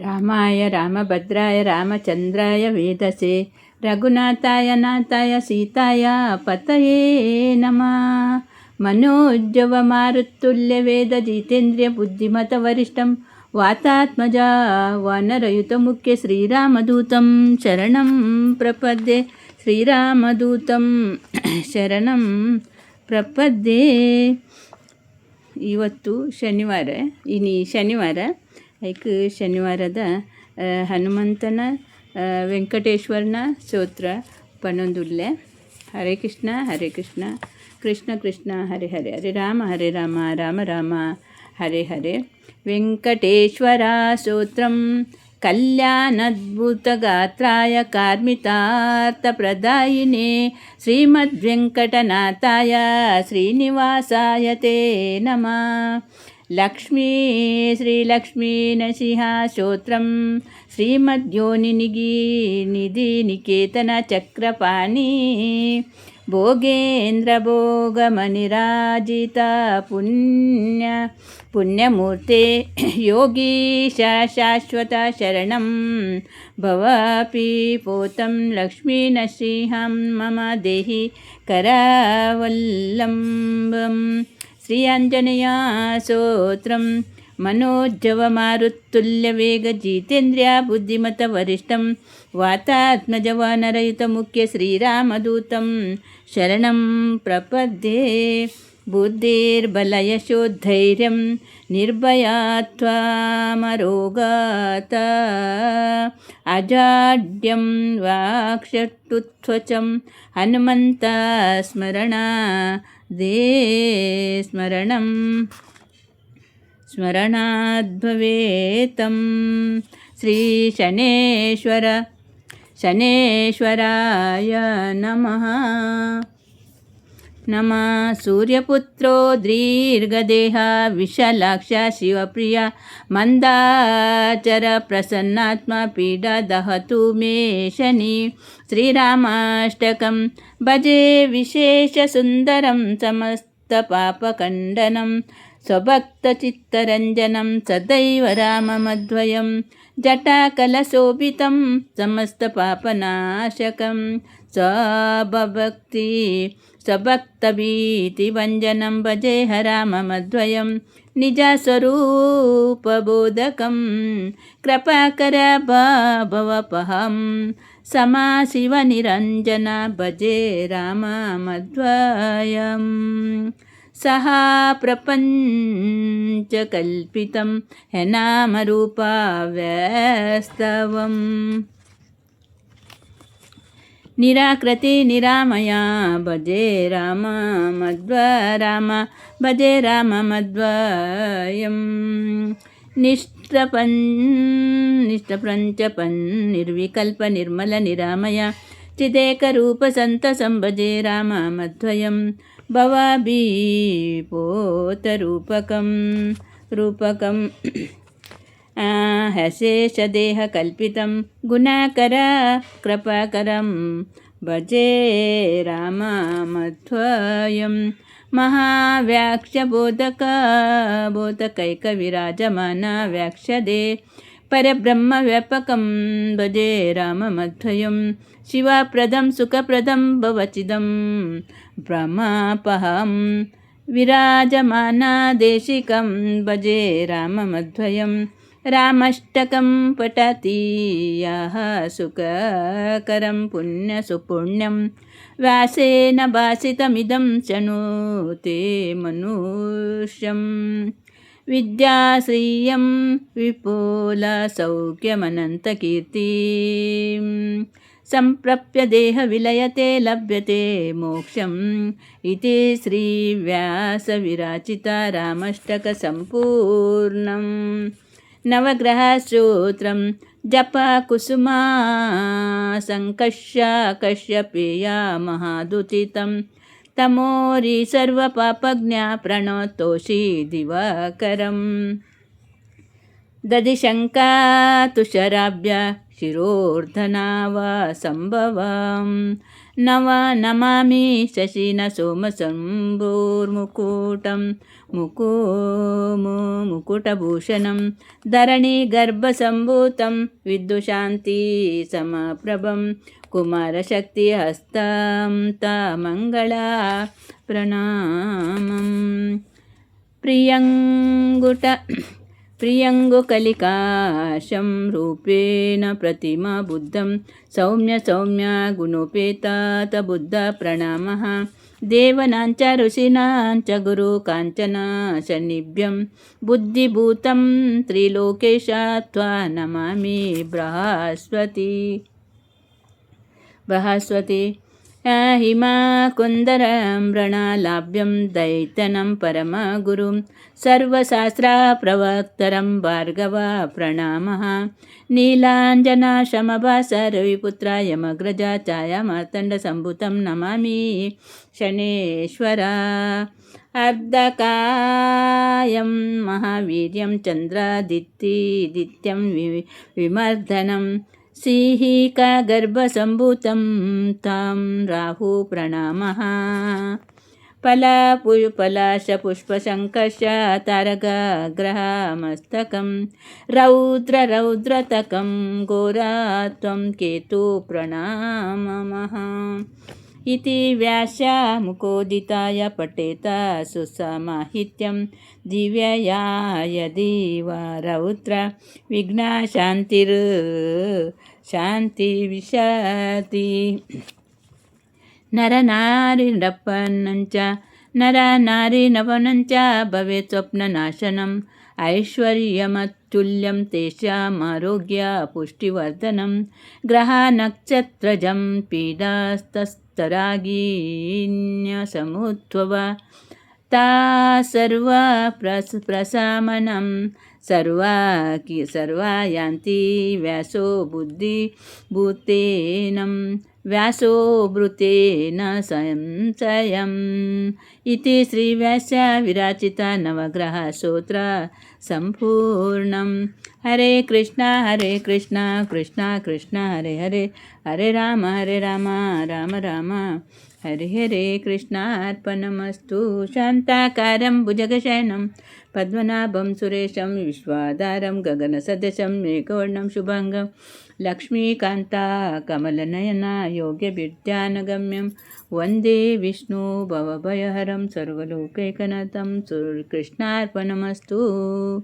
ರಾಮಾಯ ರಾಮಭದ್ರಾಯ ರಾಮಚಂದ್ರಾಯ ವೇದಸೆ ರಘುನಾಥಾಯ ನಾಥಾಯ ಸೀತಾಯ ಪತಯೇ ನಮಃ. ಮನೋಜ್ಜವ ಮಾರುತ್ತುಲ್ಯ ವೇದ ಜಿತೇಂದ್ರಿಯ ಬುದ್ಧಿಮತ ವರಿಷ್ಠಂ ವಾತಾತ್ಮಜ ವಾನರಯುತ ಮುಖ್ಯ ಶ್ರೀರಾಮದೂತಂ ಶರಣಂ ಪ್ರಪದ್ಯೆ. ಶ್ರೀರಾಮದೂತಂ ಶರಣಂ ಪ್ರಪದ್ಯೆ. ಇವತ್ತು ಶನಿವಾರ ಶನಿವಾರ ಐಕ್ ಶನಿವಾರದ ಹನುಮಂತನ ವೆಂಕಟೇಶ್ವರನ ಸ್ತೋತ್ರ ಪನ್ನೊಂದುಲ್ಲೆ. ಹರೇ ಕೃಷ್ಣ ಕೃಷ್ಣ ಕೃಷ್ಣ ಹರೆ ಹರೆ, ಹರೆ ರಾಮ ರಾಮ ರಾಮ ಹರೆ ಹರೆ. ವೆಂಕಟೇಶ್ವರ ಸ್ತೋತ್ರಂ ಕಲ್ಯಾಣದ್ಭುತಗಾತ್ರಾಯ ಕಾರ್ಮಿತಾರ್ಥಪ್ರದಾಯಿನೇ ಶ್ರೀಮದ್ವೆಂಕಟನಾಥಾಯ ಶ್ರೀನಿವಾಸಾಯ ತೇ ನಮಃ. ಲಕ್ಷ್ಮೀ ಶ್ರೀಲಕ್ಷ್ಮೀ ನರಸಿಂಹ ಸ್ತೋತ್ರಂ ಶ್ರೀಮದ್ಯೋನಿನಿಗಿ ನಿಧಿ ನಿಕೇತನ ಚಕ್ರಪಾಣಿ ಭೋಗೇಂದ್ರ ಭೋಗಮನಿರಾಜಿತ ಪುಣ್ಯಮೂರ್ತೆ ಯೋಗೀಶ ಶಾಶ್ವತ ಶರಣಂ ಭವಾಪಿ ಪೋತಂ ಲಕ್ಷ್ಮೀ ನರಸಿಂಹಂ ಮಮ ದೇಹಿ ಕರವಲ್ಲಂಬಂ. ಶ್ರೀ ಆಂಜನೇಯ ಸ್ತೋತ್ರಂ ಮನೋಜ್ಜವ ಮಾರುತ್ತುಲ್ಯ ವೇಗ ಜಿತೇಂದ್ರಿಯ ಬುದ್ಧಿಮತ ವರಿಷ್ಠಂ ವಾತಾತ್ಮಜ ವಾನರಯುತ ಮುಖ್ಯ ಶ್ರೀರಾಮದೂತಂ ಶರಣಂ ಪ್ರಪದ್ಯೆ. ಬುದ್ಧಿರ್ಬಲಯಶೋಧೈರ್ಯಂ ನಿರ್ಭಯಾತ್ವಮರೋಗತ ಅಜಾಡ್ಯಂ ವಾಕ್ಶಟುತ್ವಚಂ ಹನುಮಂತ ಸ್ಮರಣಾದ್ಭವೇತಂ. ಶ್ರೀ ಶನೇಶ್ವರಾಯ ನಮಃ. ಸೂರ್ಯಪುತ್ರೋ ದೀರ್ಘದೇಹ ವಿಶಾಲಾಕ್ಷ ಶಿವಪ್ರಿಯ ಮಂದಾಚರ ಪ್ರಸನ್ನಾತ್ಮ ಪೀಡಾ ದಹತು ಮೇ ಶನಿ. ಶ್ರೀರಾಮಾಷ್ಟಕಂ ಭಜೆ ವಿಶೇಷ ಸುಂದರಂ ಸಮಸ್ತ ಪಾಪಖಂಡನಂ ಸ್ವಭಕ್ತಚಿತ್ತರಂಜನಂ ಸದೈವ ರಾಮಮದ್ವಯಂ ಜಟಾಕಲಶೋಭಿತಂ ಸಮಸ್ತ ಪಾಪನಾಶಕಂ ಸ್ವಭಕ್ತಭೀತಿಭಂಜನಂ ಭಜೆ ರಾಮಮದ್ವಯಂ ನಿಜ ಸ್ವರೂಪಬೋಧಕಂ ಕೃಪಾಕರ ಭವಪಹಂ ಸಮಾ ಶಿವ ನಿರಂಜನ ಭಜೆ ರಾಮಮದ್ವಯಂ. ಸಹ ಪ್ರಪಂಚಕಲ್ಪಿತಂ ನಾಮರೂಪವ್ಯಸ್ತವಂ ನಿರಾಕೃತಿ ನಿರಾಮಯ ಭಜೆ ರಾಮಮದ್ವಯಂ. ನಿಷ್ಠಪ್ರಂಚಪನ್ ನಿರ್ವಿಕಲ್ಪ ನಿರ್ಮಲ ನಿರಾಮಯ ಚಿದೇಕರೂಪ ಸಂತಸಂ ಭಜೆ ರಾಮಮದ್ವಯಂ. ಭವಾಭಿಪೋತರೂಪಕಂ ಹಶೇಷದೇಹಕಲ್ಪಿತಂ ಗುಣಕರ ಕೃಪಾಕರಂ ಭಜೆ ರಾಮಮದ್ವಯಂ. ಮಹಾವ್ಯಾಕ್ಷ್ಯಬೋಧಕೈಕವಿರಾಜಮಾನ ವ್ಯಾಕ್ಷ್ಯದೆ ಪರಬ್ರಹ್ಮವ್ಯಾಪಕಂ ಭಜೆ ರಾಮಮದ್ವಯಂ. ಶಿವಪ್ರದಂ ಸುಖಪ್ರದಂ ಭವಚಿದಂ ಬ್ರಹ್ಮಪಹಂ ವಿರಾಜಮಾನ ದೇಶಿಕಂ ಭಜೆ ರಾಮಮದ್ವಯಂ. ರಾಮಾಷ್ಟಕಂ ಪಠತಿ ಯಃ ಸುಖಕರಂ ಪುಣ್ಯಸುಪುಣ್ಯಂ ವ್ಯಾಸೇನ ಭಾಸಿತಮಿದಂ ಶೃಣೋತಿ ಮನುಷ್ಯಂ. ವಿದ್ಯಾಶ್ರಿಯಂ ವಿಪುಲಸೌಖ್ಯಮನಂತಕೀರ್ತಿಂ ಸಂಪ್ರಾಪ್ಯ ದೇಹ ವಿಲಯತೆ ಲಭ್ಯತೆ ಮೋಕ್ಷಂ ಇತಿ ಶ್ರೀ ವ್ಯಾಸ ವಿರಚಿತ ರಾಮಾಷ್ಟಕ ಸಂಪೂರ್ಣಂ. ನವಗ್ರಹ ಸ್ತೋತ್ರಂ ಜಪ ಕುಸುಮ ಸಂಕರ್ಷ ಕಶ್ಯಪೇಯ ಮಹಾದುತಿತಂ ತಮೋರಿ ಸರ್ವ ಪಾಪಜ್ಞ ಪ್ರಣತೋಷಿ ದಿವಾಕರಂ. ದಧಿಶಂಕಾ ತುಷಾರಾಭ್ಯ ಶಿರೋರ್ಧನಾವ ಸಂಭವಂ ನಮಾಮಿ ಶಶಿನ ಸೋಮಸಂಭೂರ್ಮುಕುಟಂ मुकुटभूषणं धरणिगर्भसम्भूतं विद्युशान्तिसमप्रभं कुमारशक्तिहस्तं तमङ्गला प्रणामम्। प्रियङ्गुकलिकाशं रूपेण प्रतिमा बुद्धं सौम्य गुणोपेतात बुद्ध प्रणामः। देवानाञ्च ऋषीणाञ्च गुरु काञ्चन सन्निभ्यं बुद्धिभूतं त्रिलोकेश त्वा नमामि बृहस्पति। हिमाकुन्दरं मृणालाभ्यं दैत्यनं परमगुरुं सर्वशास्त्रप्रवक्तरं भार्गव प्रणामः। नीलाञ्जनशमभास रविपुत्र यमग्रज छायामार्तण्डसम्भूतं नमामि शनेश्वर। अर्धकायं महावीर्यं चन्द्रादित्यं विमर्दनं सिंहिकागर्भसम्भूतं तं राहु प्रणामः। पलाशपुष्पशङ्कर्ष तारकाग्रहमस्तकं रौद्रतकं घोरात्वं केतु प्रणमामः। इति व्यासमुखोदिताय पठेत सुसमाहित्यं दिव्यया यदि वा रौद्र विघ्नशान्तिर्शान्तिविशति। नरनारीनवनं च भवेत् स्वप्ननाशनम् ऐश्वर्यमत्तुल्यं तेषामारोग्य पुष्टिवर्धनं। ग्रहनक्षत्रजं पीडास्तरागिन्यसमुद्भव ता सर्वप्रशमनं सर्वा यान्ति व्यासो भूतेन संशयम्। इति श्रीव्यासविरचित नवग्रहस्तोत्र सम्पूर्णम्। हरे कृष्ण कृष्ण कृष्ण हरे हरे, हरे राम राम राम हरे हरे। कृष्णार्पणमस्तु। शान्ताकारं भुजगशयनं पद्मनाभं सुरेशं विश्वाधारं गगनसदृशं मेघवर्णं शुभाङ्गं लक्ष्मीकान्तं योग्यविद्यानगम्यं वन्दे विष्णु भवभयहरं सर्वलोकैकनाथं। कृष्णार्पणमस्तु।